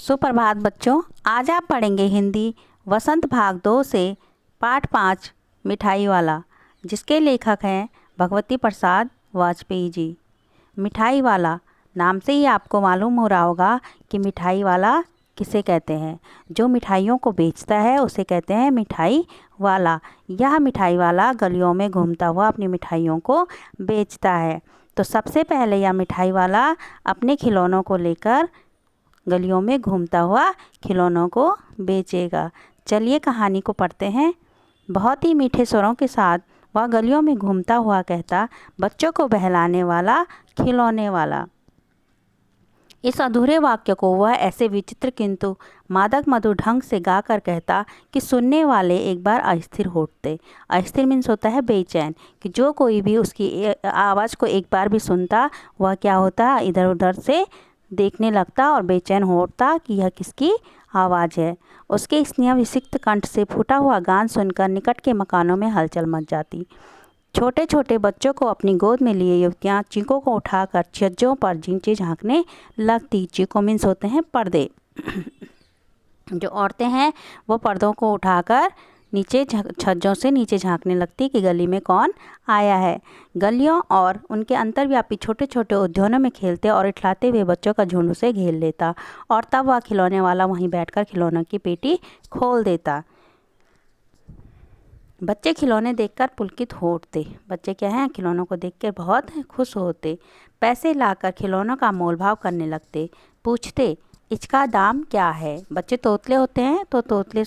सुप्रभात बच्चों, आज आप पढ़ेंगे हिंदी वसंत भाग 2 से पाठ 5 मिठाई वाला, जिसके लेखक हैं भगवती प्रसाद वाजपेयी जी। मिठाई वाला नाम से ही आपको मालूम हो रहा होगा कि मिठाई वाला किसे कहते हैं। जो मिठाइयों को बेचता है उसे कहते हैं मिठाई वाला। यह मिठाई वाला गलियों में घूमता हुआ अपनी मिठाइयों को बेचता है। तो सबसे पहले यह मिठाई वाला अपने खिलौनों को लेकर गलियों में घूमता हुआ खिलौनों को बेचेगा। चलिए कहानी को पढ़ते हैं। बहुत ही मीठे स्वरों के साथ वह गलियों में घूमता हुआ कहता, बच्चों को बहलाने वाला, खिलौने वाला। इस अधूरे वाक्य को वह ऐसे विचित्र किंतु मादक मधुर ढंग से गाकर कहता कि सुनने वाले एक बार अस्थिर हो उठते। अस्थिर मीन्स होता है बेचैन, कि जो कोई भी उसकी आवाज़ को एक बार भी सुनता वह क्या होता, इधर उधर से देखने लगता और बेचैन हो उठता कि यह किसकी आवाज़ है। उसके स्नेह विसिक्त कंठ से फूटा हुआ गान सुनकर निकट के मकानों में हलचल मच जाती। छोटे छोटे बच्चों को अपनी गोद में लिए युवतियाँ चीखों को उठाकर छज्जों पर नीचे झांकने लगती। चीखों मीन्स होते हैं पर्दे। जो औरतें हैं वो पर्दों को उठाकर नीचे छज्जों से नीचे झांकने लगती कि गली में कौन आया है। गलियों और उनके अंतर्व्यापी छोटे छोटे उद्यानों में खेलते और इठलाते हुए बच्चों का झुंड उसे घेर लेता और तब वह खिलौने वाला वहीं बैठकर खिलौनों की पेटी खोल देता। बच्चे खिलौने देखकर पुलकित हो उठते। बच्चे क्या हैं, खिलौनों को देखकर बहुत खुश होते। पैसे लाकर खिलौनों का मोल भाव करने लगते। पूछते, इसका दाम क्या है। बच्चे तोतले होते हैं तो तोतले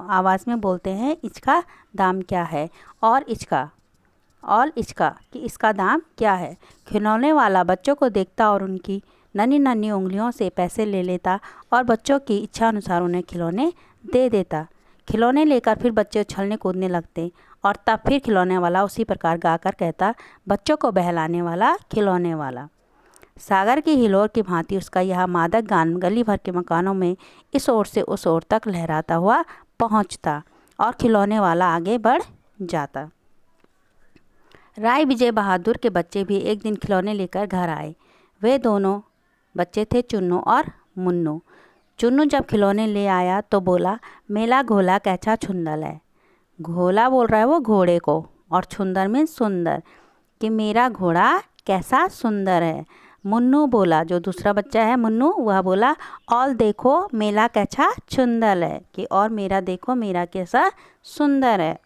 आवाज़ में बोलते हैं इसका दाम क्या है, और इसका कि इसका दाम क्या है। खिलौने वाला बच्चों को देखता और उनकी नन्ही नन्ही उंगलियों से पैसे ले लेता और बच्चों की इच्छा अनुसार उन्हें खिलौने दे देता। खिलौने लेकर फिर बच्चे उछलने कूदने लगते और तब फिर खिलौने वाला उसी प्रकार गाकर कहता, बच्चों को बहलाने वाला, खिलौने वाला। सागर की हिलोर की भांति उसका यह मादक गान गली भर के मकानों में इस ओर से उस ओर तक लहराता हुआ पहुंचता और खिलौने वाला आगे बढ़ जाता। राय विजय बहादुर के बच्चे भी एक दिन खिलौने लेकर घर आए। वे दोनों बच्चे थे चुन्नू और मुन्नू। चुन्नू जब खिलौने ले आया तो बोला, मेला घोला कैसा छुंदल है। घोला बोल रहा है वो घोड़े को, और छुंदर में सुंदर, कि मेरा घोड़ा कैसा सुंदर है। मुन्नू बोला, जो दूसरा बच्चा है मुन्नू, वह बोला, और देखो मेला कैसा छुंदल है, कि और मेरा देखो मेरा कैसा सुंदर है।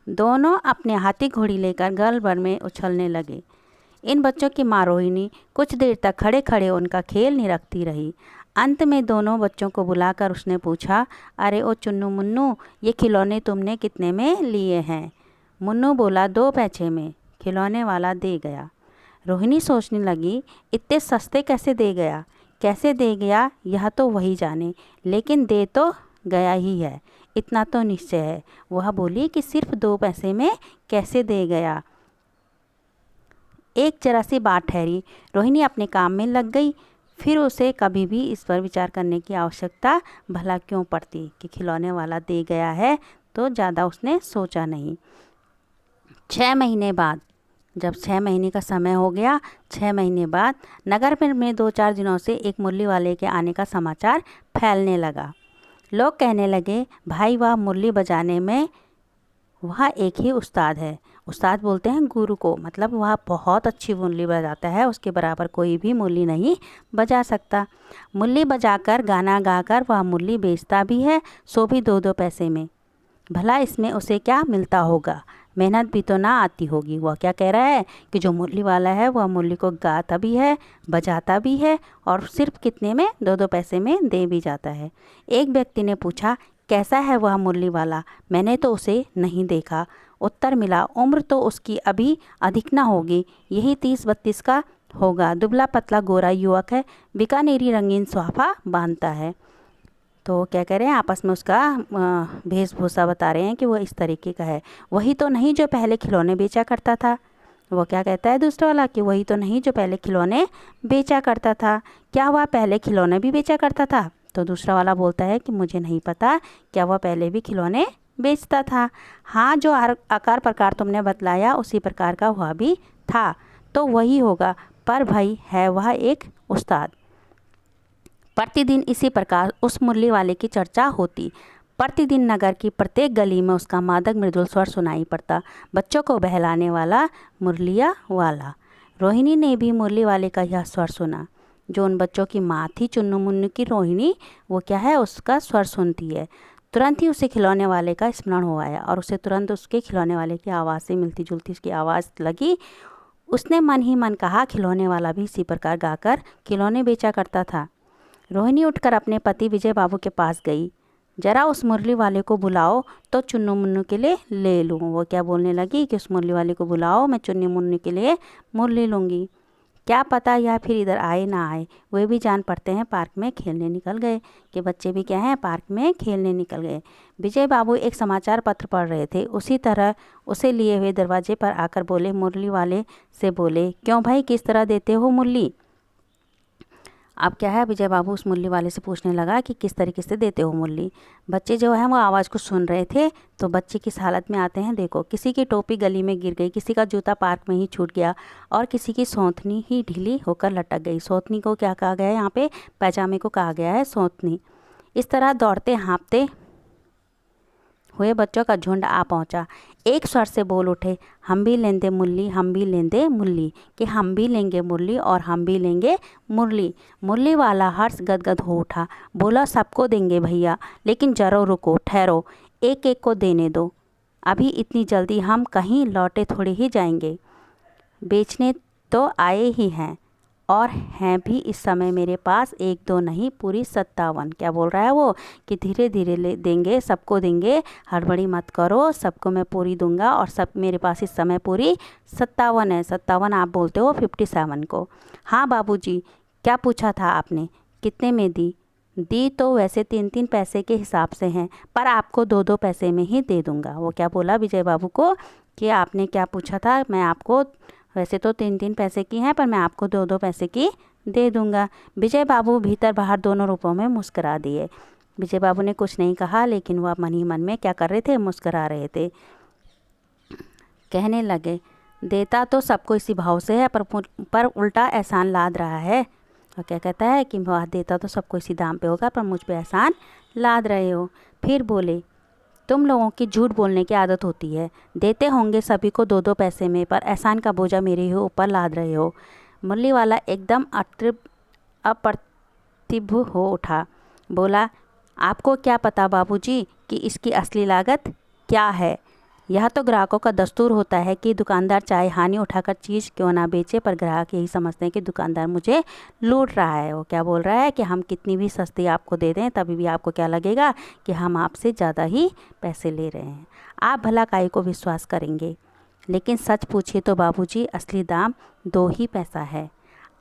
दोनों अपने हाथी घोड़ी लेकर गल भर में उछलने लगे। इन बच्चों की माँ रोहिणी कुछ देर तक खड़े खड़े उनका खेल निरखती रही। अंत में दोनों बच्चों को बुलाकर उसने पूछा, अरे ओ चुन्नू मुन्नू, ये खिलौने तुमने कितने में लिए हैं। मुन्नू बोला, 2 पैसे में। खिलौने वाला दे गया। रोहिणी सोचने लगी, इतने सस्ते कैसे दे गया यह तो वही जाने, लेकिन दे तो गया ही है, इतना तो निश्चय है। वह बोली कि सिर्फ 2 पैसे में कैसे दे गया। एक जरा सी बात ठहरी। रोहिणी अपने काम में लग गई। फिर उसे कभी भी इस पर विचार करने की आवश्यकता भला क्यों पड़ती कि खिलौने वाला दे गया है, तो ज़्यादा उसने सोचा नहीं। 6 महीने बाद, जब 6 महीने का समय हो गया, 6 महीने बाद नगर में 2-4 दिनों से एक मुरली वाले के आने का समाचार फैलने लगा। लोग कहने लगे, भाई वह मुरली बजाने में वह एक ही उस्ताद है। उस्ताद बोलते हैं गुरु को, मतलब वह बहुत अच्छी मुरली बजाता है, उसके बराबर कोई भी मुरली नहीं बजा सकता। मुरली बजाकर गाना गाकर वह मुरली बेचता भी है, सो भी 2-2 पैसे में। भला इसमें उसे क्या मिलता होगा, मेहनत भी तो ना आती होगी। वह क्या कह रहा है कि जो मुरली वाला है वह मुरली को गाता भी है, बजाता भी है, और सिर्फ कितने में, 2-2 पैसे में दे भी जाता है। एक व्यक्ति ने पूछा, कैसा है वह मुरली वाला, मैंने तो उसे नहीं देखा। उत्तर मिला, उम्र तो उसकी अभी अधिक ना होगी, यही 30-32 का होगा। दुबला पतला गोरा युवक है, बीकानेरी रंगीन स्वाफा बांधता है। तो क्या कह रहे हैं, आपस में उसका वेशभूषा बता रहे हैं कि वो इस तरीके का है। वही तो नहीं जो पहले खिलौने बेचा करता था। वो क्या कहता है दूसरा वाला, कि वही तो नहीं जो पहले खिलौने बेचा करता था। क्या वह पहले खिलौने भी बेचा करता था। तो दूसरा वाला बोलता है कि मुझे नहीं पता, क्या वह पहले भी खिलौने बेचता था। हाँ, जो आकार प्रकार तुमने बतलाया उसी प्रकार का वह भी था, तो वही होगा, पर भाई है वह एक उस्ताद। प्रतिदिन इसी प्रकार उस मुरली वाले की चर्चा होती। प्रतिदिन नगर की प्रत्येक गली में उसका मादक मृदुल स्वर सुनाई पड़ता, बच्चों को बहलाने वाला मुरलिया वाला। रोहिणी ने भी मुरली वाले का यह स्वर सुना। जो उन बच्चों की माँ थी चुन्नू मुन्नू की रोहिणी, वो क्या है, उसका स्वर सुनती है। तुरंत ही उसे खिलौने वाले का स्मरण हो आया और उसे तुरंत उसके खिलौने वाले की आवाज़ से मिलती जुलती उसकी आवाज़ लगी। उसने मन ही मन कहा, खिलौने वाला भी इसी प्रकार गाकर खिलौने बेचा करता था। रोहिणी उठकर अपने पति विजय बाबू के पास गई। जरा उस मुरली वाले को बुलाओ तो चुन्नू मुन्नू के लिए ले लूँ। वो क्या बोलने लगी कि उस मुरली वाले को बुलाओ, मैं चुन्नी मुन्नू के लिए मुरली लूँगी। क्या पता यह फिर इधर आए ना आए। वे भी जान पड़ते हैं पार्क में खेलने निकल गए, कि बच्चे भी क्या हैं, पार्क में खेलने निकल गए। विजय बाबू एक समाचार पत्र पढ़ रहे थे, उसी तरह उसे लिए हुए दरवाजे पर आकर बोले, मुरली वाले से बोले, क्यों भाई, किस तरह देते हो मुरली? अब क्या है, विजय बाबू उस मुरली वाले से पूछने लगा कि किस तरीके से देते हो मुरली। बच्चे जो है वो आवाज़ को सुन रहे थे, तो बच्चे किस हालत में आते हैं देखो। किसी की टोपी गली में गिर गई, किसी का जूता पार्क में ही छूट गया और किसी की सौंतनी ही ढीली होकर लटक गई। सौंतनी को क्या कहा गया है यहाँ पे, पैजामे को कहा गया है सौंतनी। इस तरह दौड़ते हाँपते हुए बच्चों का झुंड आ पहुंचा। एक स्वर से बोल उठे, हम भी लेंदे मुरली, हम भी लेंदे मुरली, कि हम भी लेंगे मुरली और हम भी लेंगे मुरली। मुरली वाला हर्ष गदगद हो उठा, बोला, सबको देंगे भैया, लेकिन जरो रुको, ठहरो, एक एक को देने दो। अभी इतनी जल्दी हम कहीं लौटे थोड़ी ही जाएंगे, बेचने तो आए ही हैं, और हैं भी इस समय मेरे पास एक दो नहीं, पूरी 57। क्या बोल रहा है वो, कि धीरे धीरे ले देंगे, सबको देंगे, हड़बड़ी मत करो, सबको मैं पूरी दूंगा, और सब मेरे पास इस समय पूरी 57 है। 57 आप बोलते हो 57 को। हाँ बाबूजी, क्या पूछा था आपने, कितने में दी? दी तो वैसे 3-3 पैसे के हिसाब से हैं, पर आपको 2-2 पैसे में ही दे दूंगा। वो क्या बोला विजय बाबू को कि आपने क्या पूछा था, मैं आपको वैसे तो 3-3 पैसे की हैं, पर मैं आपको 2-2 पैसे की दे दूंगा। विजय बाबू भीतर बाहर दोनों रूपों में मुस्करा दिए। विजय बाबू ने कुछ नहीं कहा, लेकिन वह मन ही मन में क्या कर रहे थे, मुस्करा रहे थे। कहने लगे, देता तो सबको इसी भाव से है, पर उल्टा एहसान लाद रहा है। और क्या कहता है कि वह देता तो सबको इसी दाम पे होगा, पर मुझ पे एहसान लाद रहे हो। फिर बोले, तुम लोगों की झूठ बोलने की आदत होती है, देते होंगे सभी को 2-2 पैसे में, पर एहसान का बोझा मेरे ही ऊपर लाद रहे हो। मुरली वाला एकदम अप्रतिभ हो उठा, बोला, आपको क्या पता बाबूजी कि इसकी असली लागत क्या है। यह तो ग्राहकों का दस्तूर होता है कि दुकानदार चाहे हानि उठाकर चीज़ क्यों ना बेचे, पर ग्राहक यही समझते हैं कि दुकानदार मुझे लूट रहा है। वो क्या बोल रहा है कि हम कितनी भी सस्ती आपको दे दें, तभी भी आपको क्या लगेगा कि हम आपसे ज़्यादा ही पैसे ले रहे हैं। आप भला काहे को विश्वास करेंगे। लेकिन सच पूछिए तो बाबूजी, असली दाम 2 ही पैसा है।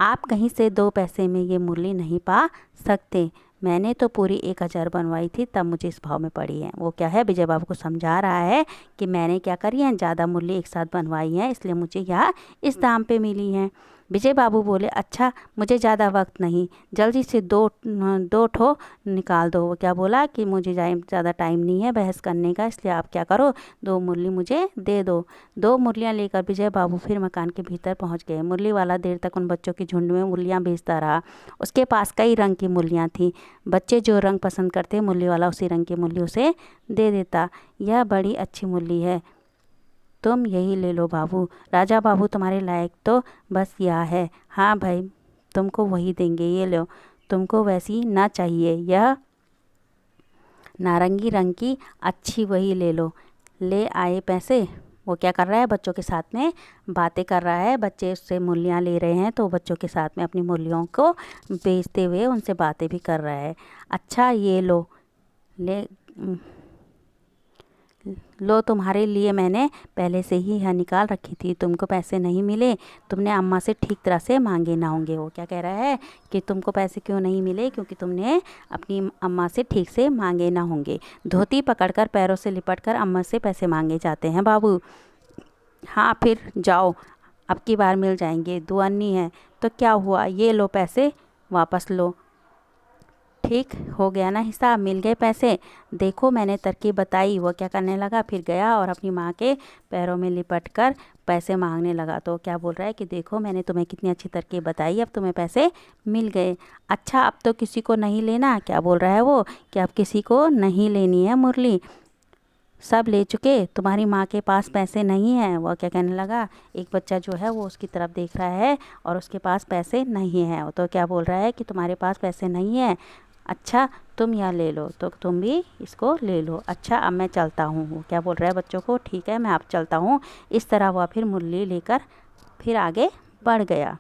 आप कहीं से 2 पैसे में ये मुरली नहीं पा सकते। मैंने तो पूरी 1000 बनवाई थी, तब मुझे इस भाव में पड़ी है। वो क्या है, विजय बाबू को समझा रहा है कि मैंने क्या करी है, ज़्यादा मुरली एक साथ बनवाई है, इसलिए मुझे यह इस दाम पे मिली है। विजय बाबू बोले, अच्छा, मुझे ज़्यादा वक्त नहीं, जल्दी से दो ठो निकाल दो। वो क्या बोला कि मुझे ज़्यादा टाइम नहीं है बहस करने का, इसलिए आप क्या करो, 2 मुरली मुझे दे दो। 2 मुरलियाँ लेकर विजय बाबू फिर मकान के भीतर पहुंच गए। मुरली वाला देर तक उन बच्चों के झुंड में मुरलियाँ बेचता रहा। उसके पास कई रंग की मुरलियाँ थीं। बच्चे जो रंग पसंद करते, मुरली वाला उसी रंग की मुरली उसे दे देता। यह बड़ी अच्छी मुरली है, तुम यही ले लो बाबू। राजा बाबू तुम्हारे लायक तो बस यह है। हाँ भाई, तुमको वही देंगे, ये लो। तुमको वैसी ना चाहिए, यह नारंगी रंग की अच्छी, वही ले लो। ले आए पैसे। वो क्या कर रहा है, बच्चों के साथ में बातें कर रहा है। बच्चे उससे मूलियाँ ले रहे हैं, तो बच्चों के साथ में अपनी मूलियों को बेचते हुए उनसे बातें भी कर रहा है। अच्छा, ये लो, ले लो, तुम्हारे लिए मैंने पहले से ही यह निकाल रखी थी। तुमको पैसे नहीं मिले, तुमने अम्मा से ठीक तरह से मांगे ना होंगे। वो क्या कह रहा है कि तुमको पैसे क्यों नहीं मिले, क्योंकि तुमने अपनी अम्मा से ठीक से मांगे ना होंगे। धोती पकड़कर पैरों से लिपटकर अम्मा से पैसे मांगे जाते हैं बाबू। हाँ, फिर जाओ, अब की बार मिल जाएंगे। दुआनी है तो क्या हुआ, ये लो पैसे, वापस लो। ठीक हो गया ना हिसाब, मिल गए पैसे। देखो मैंने तरकीब बताई। वो क्या करने लगा, फिर गया और अपनी माँ के पैरों में लिपट कर पैसे मांगने लगा। तो क्या बोल रहा है कि देखो मैंने तुम्हें कितनी अच्छी तरकीब बताई, अब तुम्हें पैसे मिल गए। अच्छा अब तो किसी को नहीं लेना, क्या बोल रहा है वो, कि अब किसी को नहीं लेनी है मुरली, सब ले चुके, तुम्हारी माँ के पास पैसे नहीं हैं। वह क्या कहने लगा, एक बच्चा जो है वो उसकी तरफ देख रहा है और उसके पास पैसे नहीं हैं। तो क्या बोल रहा है कि तुम्हारे पास पैसे नहीं हैं, अच्छा तुम यह ले लो, तो तुम भी इसको ले लो। अच्छा अब मैं चलता हूँ। वो क्या बोल रहा है बच्चों को, ठीक है मैं अब चलता हूँ। इस तरह वह फिर मुरली लेकर फिर आगे बढ़ गया।